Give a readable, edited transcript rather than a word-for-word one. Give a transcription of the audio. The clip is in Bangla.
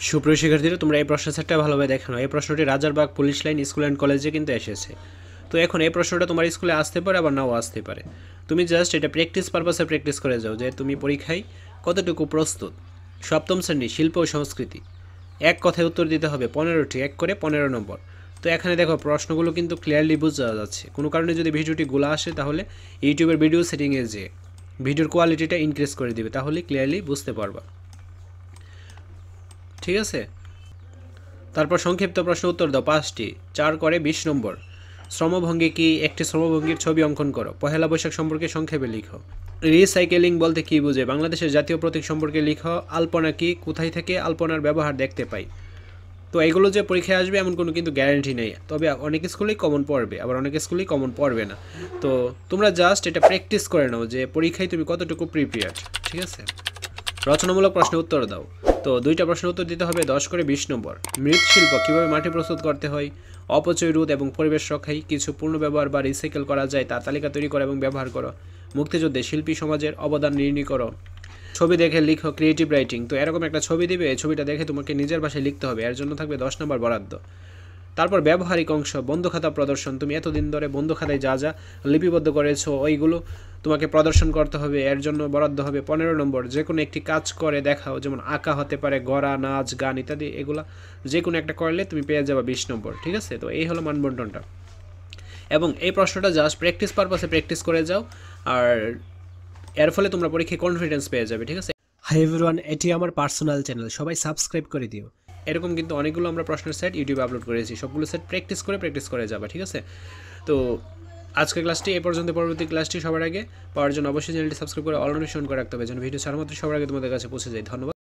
সুপ্রিয় শিক্ষার্থীরা, তোমরা এই প্রশ্ন সেটটা ভালোভাবে দেখো। এই প্রশ্নটি Rajarbagh police line school and কলেজে কিন্তু এসেছে। তো এখন এই প্রশ্নটা তোমার স্কুলে আসতে পারে, আবার নাও আসতে পারে। তুমি জাস্ট এটা প্র্যাকটিস পারপাসে প্র্যাকটিস করে যাও যে তুমি পরীক্ষায় কতটুকু প্রস্তুত। সপ্তম শ্রেণী শিল্প ও সংস্কৃতি, এক কথায় উত্তর দিতে হবে 15টি, এক করে 15 নম্বর। তো এখানে দেখো প্রশ্নগুলো কিন্তু ক্লিয়ারলি বোঝা যাচ্ছে। কোনো কারণে যদি ভিডিওটি গোলা আসে তাহলে ইউটিউবের ভিডিও সেটিংয়ে যেয়ে ভিডিওর কোয়ালিটিটা ইনক্রিজ করে দিবে, তাহলে ক্লিয়ারলি বুঝতে পারবা। ঠিক আছে, তারপর সংক্ষিপ্ত প্রশ্ন উত্তর দাও 5টি, 4 করে 20 নম্বর। শ্রমভঙ্গি কি? একটি শ্রমভঙ্গির ছবি অঙ্কন করো। পহেলা বৈশাখ সম্পর্কে সংক্ষেপে লিখো। রিসাইকেলিং বলতে কি বোঝে? বাংলাদেশের জাতীয় প্রতীক সম্পর্কে লিখো। আলপনা কি? কোথায় থেকে আলপনার ব্যবহার দেখতে পাই? তো এগুলো যে পরীক্ষায় আসবে এমন কোনো কিন্তু গ্যারান্টি নেই, তবে অনেক স্কুলেই কমন পড়বে, আবার অনেক স্কুলেই কমন পড়বে না। তো তোমরা জাস্ট এটা প্র্যাকটিস করে নাও যে পরীক্ষায় তুমি কতটুকু প্রিপেয়ার্ড। ঠিক আছে, রচনামূলক প্রশ্নের উত্তর দাও। তো 2টা প্রশ্নের উত্তর দিতে হবে 10 করে 20 নম্বর। মৃৎশিল্প কীভাবে মাটি প্রস্তুত করতে হয়? অপচয় রোধ এবং পরিবেশ রক্ষায় কিছু পুনর্ব্যবহার বা রিসাইকেল করা যায় তার তালিকা তৈরি করো এবং ব্যবহার করো। মুক্তিযুদ্ধে শিল্পী সমাজের অবদান নির্ণয় করো। ছবি দেখে লিখো, ক্রিয়েটিভ রাইটিং। তো এরকম একটা ছবি দিবে, এই ছবিটা দেখে তোমাকে নিজের ভাষায় লিখতে হবে, এর জন্য থাকবে 10 নম্বর বরাদ্দ। তারপর ব্যবহারিক অংশ, বন্ধুখাতা প্রদর্শন। তুমি এতদিন ধরে বন্ধুখাতায় যা যা লিপিবদ্ধ করেছো ওইগুলো তোমাকে প্রদর্শন করতে হবে, এর জন্য বরাদ্দ হবে 15 নম্বর। যে কোনো একটি কাজ করে দেখাও, যেমন আঁকা হতে পারে, গড়া, নাচ, গান ইত্যাদি। এগুলো যে কোনো একটা করলে তুমি পেয়ে যাবে 20 নম্বর। ঠিক আছে, তো এই হলো মানবন্টনটা। এবং এই প্রশ্নটা জাস্ট প্র্যাকটিস পারপাসে প্র্যাকটিস করে যাও, আর এর ফলে তোমরা পরীক্ষায় কনফিডেন্স পেয়ে যাবে। ঠিক আছে। হাই এভরিওয়ান, এটি আমার পার্সোনাল চ্যানেল, সবাই সাবস্ক্রাইব করে দিও। এরকম কিন্তু অনেকগুলো আমরা প্রশ্নের সেট ইউটিউবে আপলোড করেছি, সবগুলো সেট প্র্যাকটিস করে যাবে। ঠিক আছে, তো আজকের ক্লাসটি এই পর্যন্ত। পরবর্তী ক্লাসটি সবার আগে পাওয়ার জন্য অবশ্যই চ্যানেলটি সাবস্ক্রাইব করে অল নোটিফিকেশন করে রাখতে হবে, যেন ভিডিও ছাড়া মাত্র সবার আগে তোমাদের কাছে পৌঁছে যায়। ধন্যবাদ।